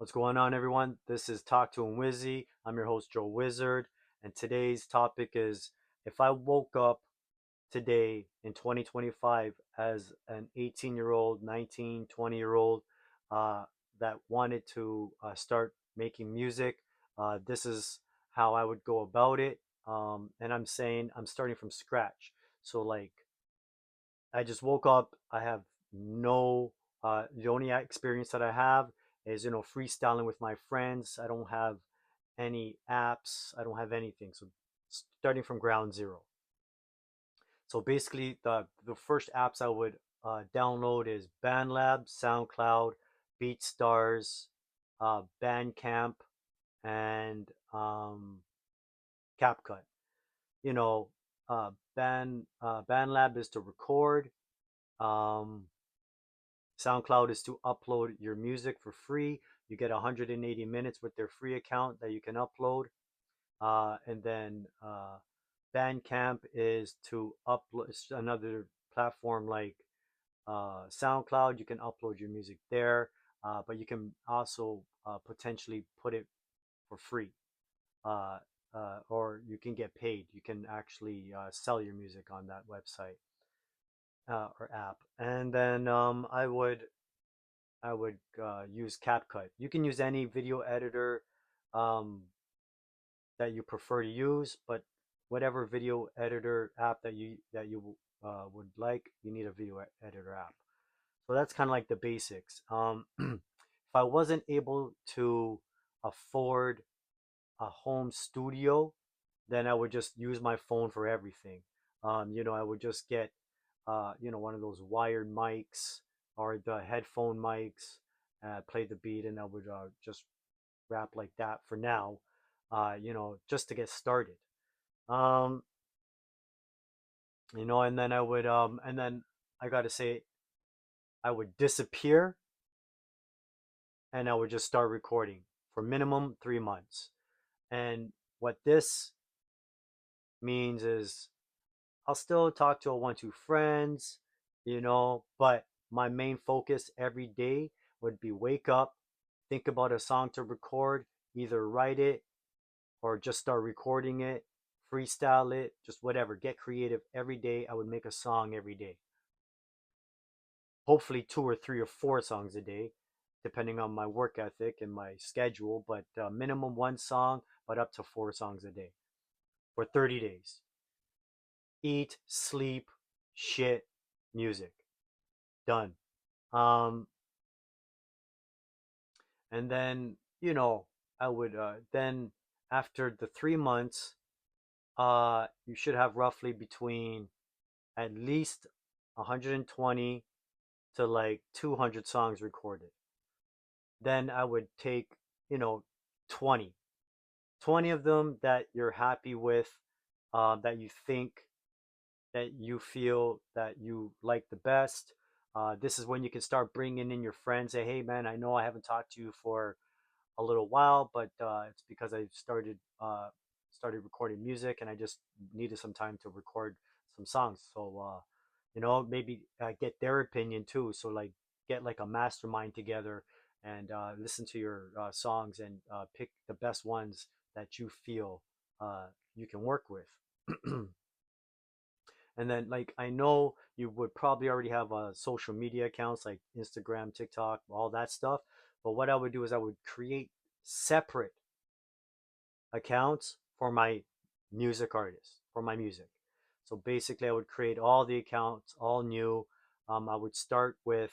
What's going on, everyone? This is Talk To Em Wizzy. I'm your host, Joe Wizard, and today's topic is if I woke up today in 2025 as an 18-year-old, 19, 20-year-old uh, that wanted to start making music, this is how I would go about it. And I'm saying I'm starting from scratch. So, like, I just woke up. I have no, the only experience that I have is, freestyling with my friends. I don't have any apps. I don't have anything. So starting from ground zero. So basically, the first apps I would download is BandLab, SoundCloud, BeatStars, Bandcamp, and CapCut. You know, BandLab is to record. Um, SoundCloud is to upload your music for free. You get 180 minutes with their free account that you can upload. And then Bandcamp is to upload. It's another platform like SoundCloud. You can upload your music there, but you can also potentially put it for free, uh, or you can get paid. You can actually sell your music on that website or app. And then I would use CapCut. You can use any video editor um, that you prefer to use, but whatever video editor app that you would like, you need a video editor app. So that's kind of like the basics. If I wasn't able to afford a home studio, then I would just use my phone for everything. I would just get, one of those wired mics or the headphone mics, play the beat, and I would just rap like that for now, just to get started. Um, and then and then I gotta say, I would disappear and I would just start recording for minimum 3 months. And what this means is I'll still talk to a one, two friends, but my main focus every day would be wake up, think about a song to record, either write it or just start recording it, freestyle it, just whatever. Get creative every day. I would make a song every day. Hopefully, two or three or four songs a day, depending on my work ethic and my schedule, but minimum one song, but up to four songs a day for 30 days. Eat, sleep, shit, music. Done. Um, and then, I would then after the 3 months, you should have roughly between at least 120 to like 200 songs recorded. Then I would take, you know, 20, 20 of them that you're happy with, that you think that you feel that you like the best. This is when you can start bringing in your friends. Say, hey man, I know I haven't talked to you for a little while, but it's because I started recording music and I just needed some time to record some songs. So maybe get their opinion too. So like get like a mastermind together and listen to your songs and pick the best ones that you feel you can work with. And then, like, I know you would probably already have social media accounts like Instagram, TikTok, all that stuff. But what I would do is I would create separate accounts for my music artists, for my music. So basically, I would create all the accounts, all new. I would start with,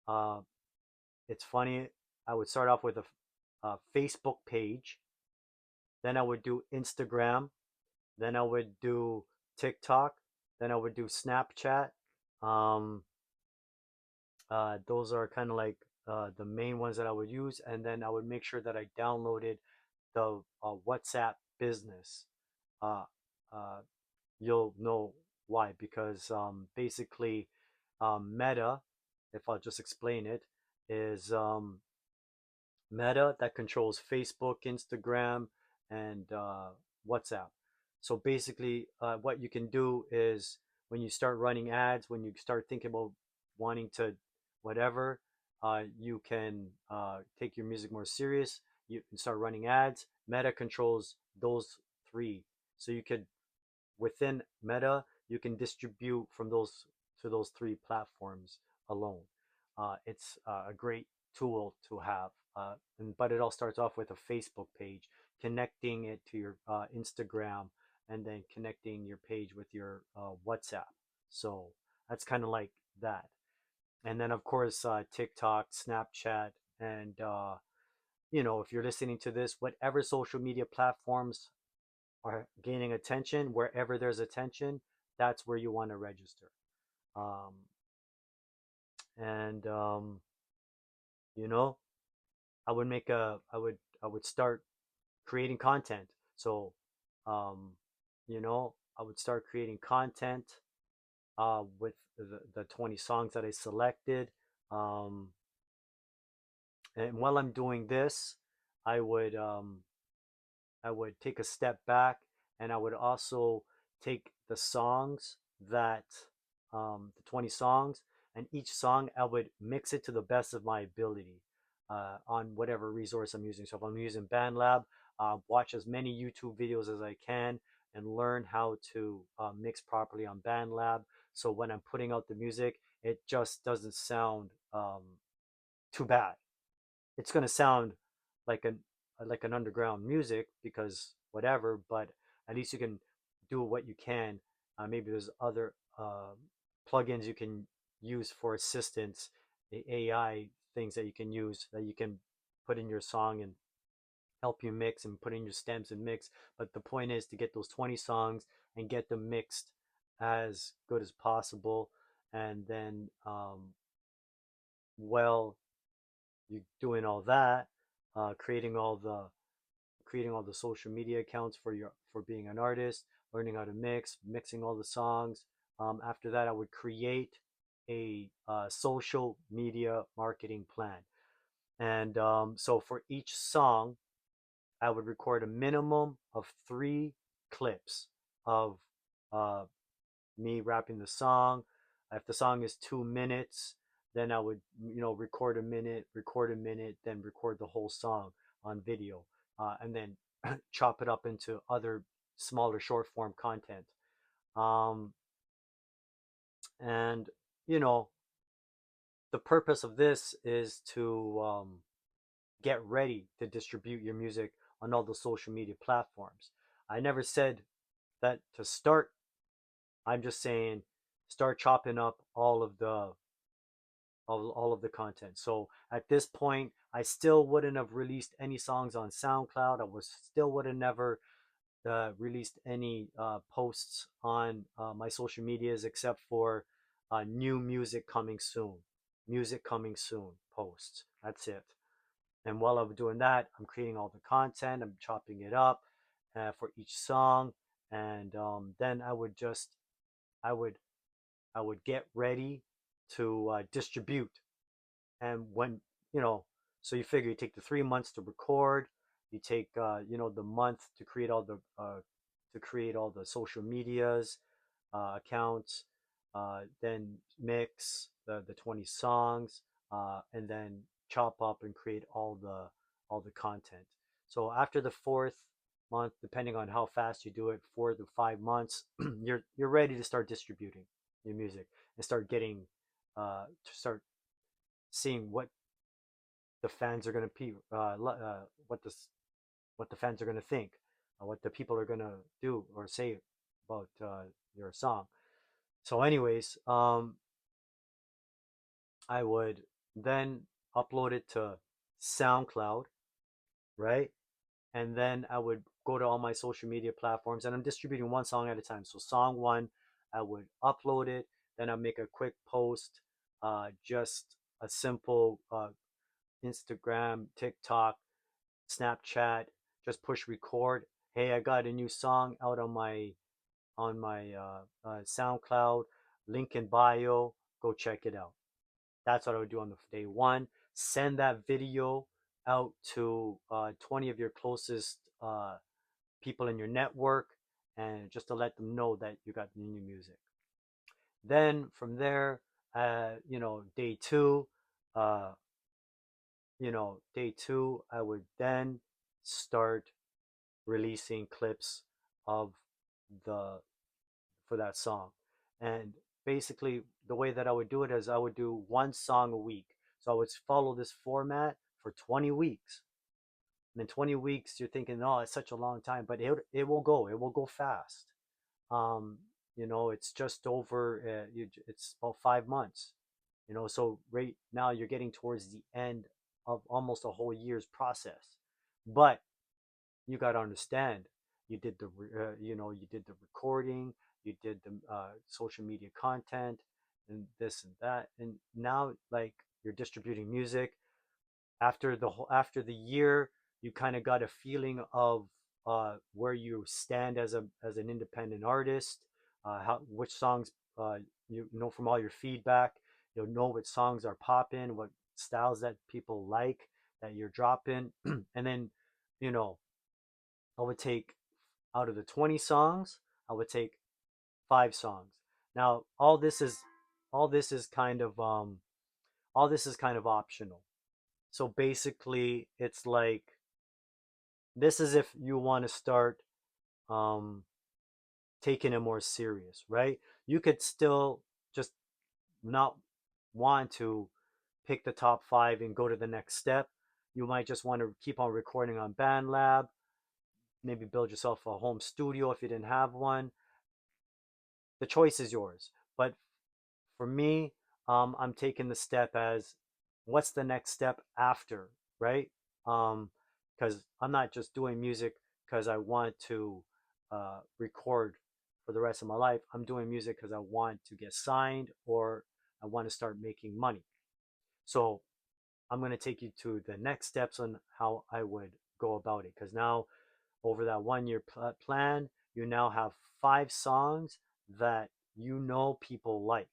uh, it's funny, I would start off with a Facebook page. Then I would do Instagram. Then I would do TikTok. Then I would do Snapchat. Um, those are kind of like the main ones that I would use. And then I would make sure that I downloaded the WhatsApp business. Uh, uh, you'll know why, because basically, Meta, if I'll just explain it, is Meta that controls Facebook, Instagram, and WhatsApp. So basically, what you can do is when you start running ads, when you start thinking about wanting to whatever, you can take your music more serious, you can start running ads. Meta controls those three. So you could, within Meta, you can distribute from those to those three platforms alone. It's a great tool to have, but it all starts off with a Facebook page, connecting it to your Instagram, and then connecting your page with your WhatsApp. So that's kind of like that. And then of course TikTok, Snapchat, and if you're listening to this, whatever social media platforms are gaining attention, wherever there's attention, that's where you want to register. Um, and you know, I would start creating content. So, um, I would start creating content with the 20 songs that I selected. Um, and while I'm doing this, I would I would take a step back, and I would also take the songs that, the 20 songs, and each song I would mix it to the best of my ability on whatever resource I'm using. So if I'm using BandLab, watch as many YouTube videos as I can and learn how to mix properly on BandLab. So when I'm putting out the music, it just doesn't sound too bad. It's going to sound like an underground music because whatever, but at least you can do what you can. Maybe there's other plugins you can use for assistance, the AI things that you can use that you can put in your song and help you mix and put in your stems and mix. But the point is to get those 20 songs and get them mixed as good as possible. And then, well, you doing all that, uh, creating all the creating all the social media accounts for being an artist, learning how to mixing all the songs. After that, I would create a social media marketing plan, and so for each song, I would record a minimum of 3 clips of uh, me rapping the song. If the song is 2 minutes, then I would, record a minute, then record the whole song on video, and then chop it up into other smaller short form content. Um, and you know, the purpose of this is to get ready to distribute your music on all the social media platforms. I never said that to start. I'm just saying start chopping up all of the content. So at this point, I still wouldn't have released any songs on SoundCloud. I was still would have never released any posts on my social medias except for new music coming soon posts. That's it. And while I'm doing that, I'm creating all the content. I'm chopping it up for each song, and then I would I would get ready to distribute. And when you know, so you figure you take the 3 months to record, you take the month to create all the social medias accounts, then mix the 20 songs, and then chop up and create all the content. So after the fourth month, depending on how fast you do it, 4 to 5 months, you're ready to start distributing your music and to start seeing what the fans are going to be, what the fans are going to think, what the people are going to do or say about your song. So, anyways, I would then upload it to SoundCloud, right? And then I would go to all my social media platforms, and I'm distributing one song at a time. So, song one, I would upload it, then I make a quick post, just a simple Instagram, TikTok, Snapchat, just push record. Hey, I got a new song out on my SoundCloud, link in bio. Go check it out. That's what I would do on the day one. Send that video out to 20 of your closest people in your network, and just to let them know that you got new music. Then from there, day two, uh, day two, I would then start releasing clips of the for that song. And basically, the way that I would do it is I would do one song a week. So I would follow this format for 20 weeks. And in 20 weeks, you're thinking, oh, it's such a long time, but it will go fast. Um, it's just over. It's about 5 months. So right now you're getting towards the end of almost a whole year's process. But you got to understand, you did the recording, you did the social media content, and this and that, and now like you're distributing music after the year. You kind of got a feeling of where you stand as an independent artist, how which songs from all your feedback. You'll know what songs are popping, what styles that people like that you're dropping, and then you know I would take out of the 20 songs, I would take 5 songs. Now, all this is kind of all this is kind of optional. So basically, it's like this is if you want to start um taking it more serious, right? You could still just not want to pick the top 5 and go to the next step. You might just want to keep on recording on BandLab, maybe build yourself a home studio if you didn't have one. The choice is yours. But for me, I'm taking the step as what's the next step after, right? Because I'm not just doing music because I want to record for the rest of my life. I'm doing music because I want to get signed or I want to start making money. So I'm going to take you to the next steps on how I would go about it. Because now, over that 1 year plan, you now have 5 songs that people like,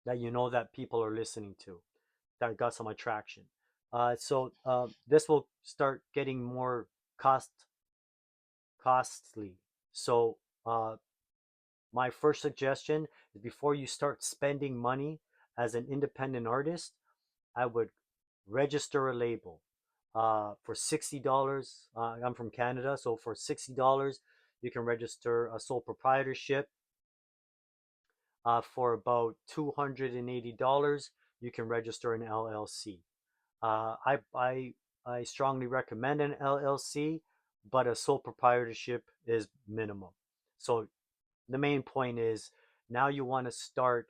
that that people are listening to, that got some attraction. So this will start getting more costly. So my first suggestion is before you start spending money as an independent artist, I would register a label. For $60, I'm from Canada, so for $60, you can register a sole proprietorship. For about $280, you can register an LLC. Uh, I, I, I strongly recommend an LLC, but a sole proprietorship is minimum. So the main point is now you want to start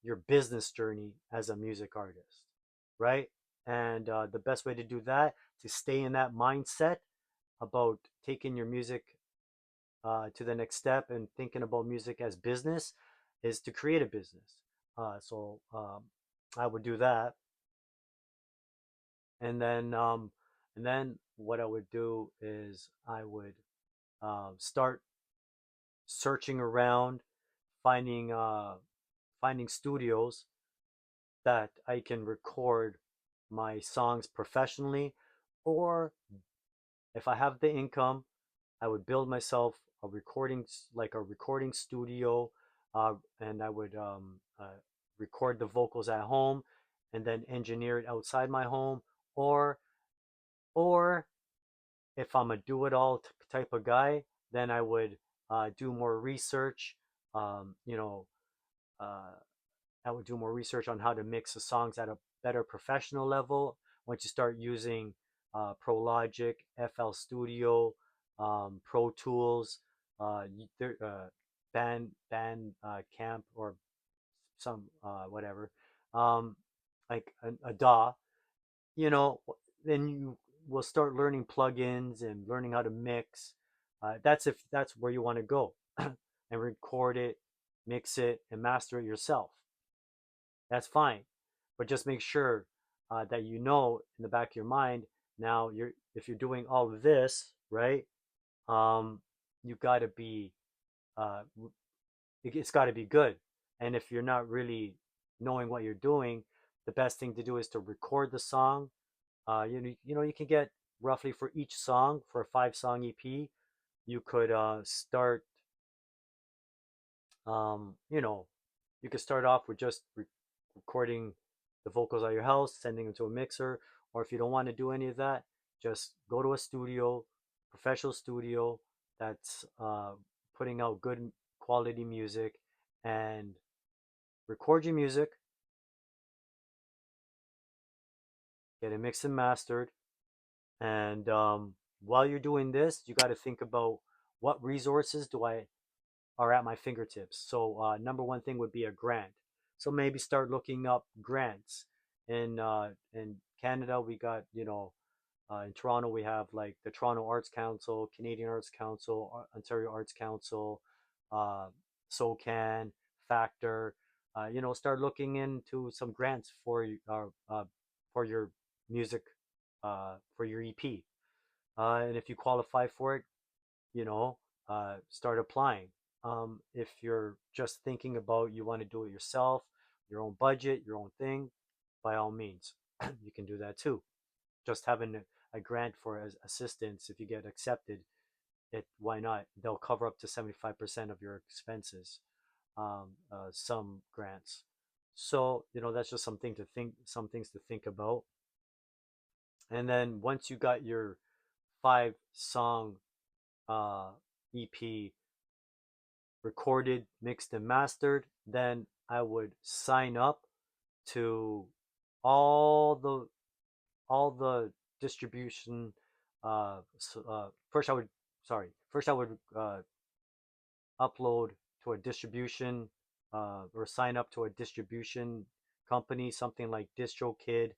your business journey as a music artist, right? And the best way to do that, to stay in that mindset about taking your music to the next step and thinking about music as business, is to create a business. So I would do that, and then what I would do is I would start searching around, finding finding studios that I can record my songs professionally, or if I have the income, I would build myself a recording studio, and I would record the vocals at home, and then engineer it outside my home, or or if I'm a do-it-all type of guy, then I would do more research. Um, you know, uh, I would do more research on how to mix the songs at a better professional level. Once you start using Pro Logic, FL Studio, Pro Tools, band camp, or some whatever, um, like a DAW, you know, then you will start learning plugins and learning how to mix. That's if that's where you want to go, and record it, mix it, and master it yourself. That's fine, but just make sure that in the back of your mind, now you're if you're doing all of this right, um, you got to be uh, it's got to be good. And if you're not really knowing what you're doing, the best thing to do is to record the song. You can get roughly for each song, for a 5 song EP, you could start. Um, you know, you could start off with just recording the vocals at your house, sending them to a mixer, or if you don't want to do any of that, just go to a studio, professional studio that's putting out good quality music, and record your music, get it mixed and mastered. And while you're doing this, you got to think about what resources do I are at my fingertips. So number one thing would be a grant. So maybe start looking up grants. In Canada, we got in Toronto we have like the Toronto Arts Council, Canadian Arts Council, Ontario Arts Council, uh, SOCAN, Factor. Start looking into some grants for your music, for your EP. And if you qualify for it, you know, start applying. If you're just thinking about you want to do it yourself, your own budget, your own thing, by all means, you can do that too. Just having a grant for assistance, if you get accepted, why not? They'll cover up to 75% of your expenses. Some grants. So that's just some things to think about. And then once you got your 5 song EP recorded, mixed, and mastered, then I would sign up to all the all the distribution. First, I would upload to a distribution or sign up to a distribution company, something like DistroKid,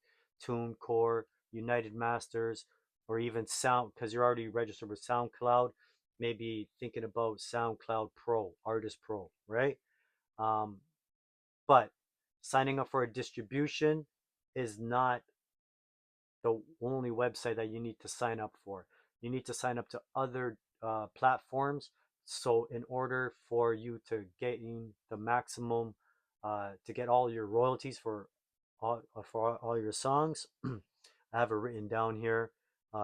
TuneCore, United Masters, or even Sound, because you're already registered with SoundCloud. Maybe thinking about SoundCloud Pro, Artist Pro, right? Um, but signing up for a distribution is not the only website that you need to sign up for. You need to sign up to other platforms. So, in order for you to gain the maximum, to get all your royalties for all your songs, I have it written down here.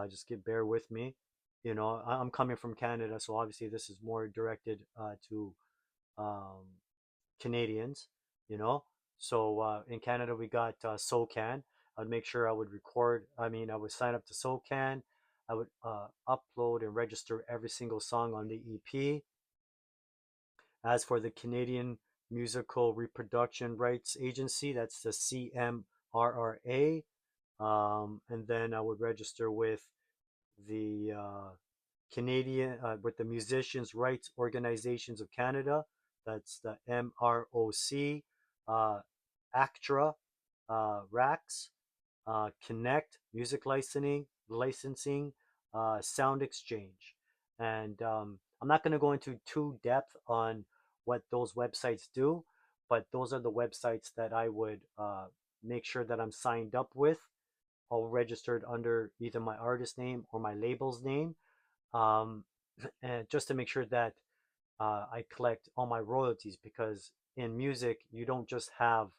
Just bear with me. I'm coming from Canada, so obviously this is more directed to um, Canadians, you know. So in Canada, we got SOCAN. I'd make sure I would I would sign up to SOCAN. I would upload and register every single song on the EP. As for the Canadian Musical Reproduction Rights Agency, that's the CMRRA. And then I would register the with the Musicians' Rights Organizations of Canada. That's the MROC, ACTRA, RACS, Connect, Music Licensing, Sound Exchange. And I'm not going to go into too depth on what those websites do, but those are the websites that I would make sure that I'm signed up with, all registered under either my artist name or my label's name, um, and just to make sure that I collect all my royalties, because in music you don't just have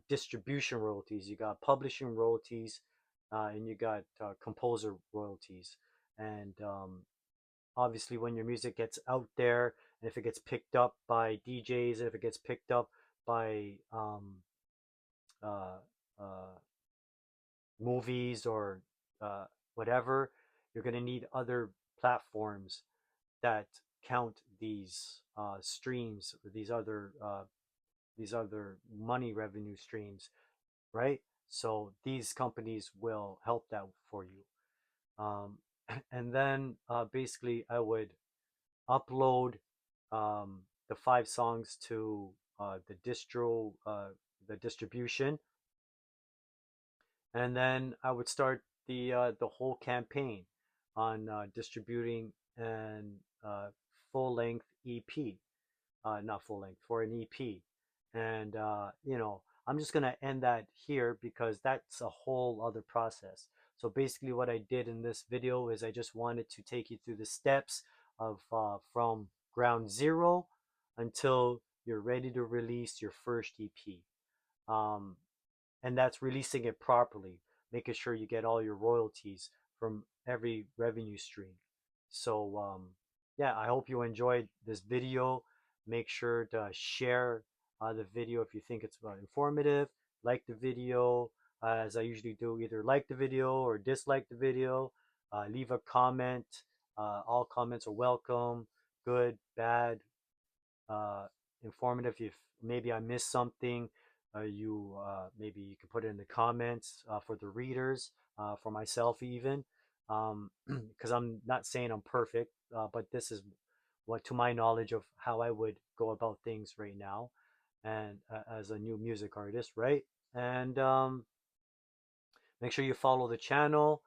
distribution royalties, you got publishing royalties, and you got composer royalties. And obviously, when your music gets out there, and if it gets picked up by DJs, and if it gets picked up by uh, uh, movies or uh, whatever, you're going to need other platforms that count these streams, or these other money revenue streams, right? So these companies will help that for you. Um, and then basically, I would upload the 5 songs to the distribution, and then I would start the whole campaign on distributing an full length EP, not full length, for an EP. And I'm just gonna end that here because that's a whole other process. So basically, what I did in this video is I just wanted to take you through the steps of from ground zero until you're ready to release your first EP. Um, and that's releasing it properly, making sure you get all your royalties from every revenue stream. So yeah, I hope you enjoyed this video. Make sure to share the video if you think it's informative. like the video, as I usually do, either like the video or dislike the video. Leave a comment. All comments are welcome, good, bad, uh, informative. If maybe I missed something, you maybe you can put it in the comments for the readers, for myself even, because I'm not saying I'm perfect, but this is what, to my knowledge, of how I would go about things right now, and as a new music artist, right? And make sure you follow the channel.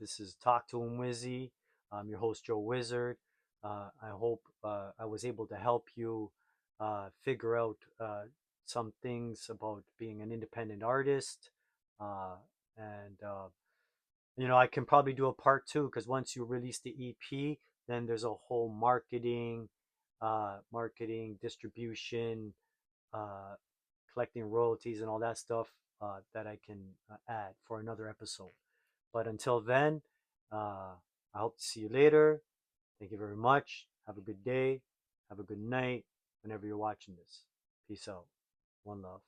This is Talk To Em Wizzy. I'm your host, Joe Wizard. I hope I was able to help you figure out some things about being an independent artist. Uh, and I can probably do a part two, because once you release the EP, then there's a whole marketing, distribution, uh, collecting royalties and all that stuff that I can add for another episode. But until then, I hope to see you later. Thank you very much. Have a good day. Have a good night whenever you're watching this. Peace out. One love.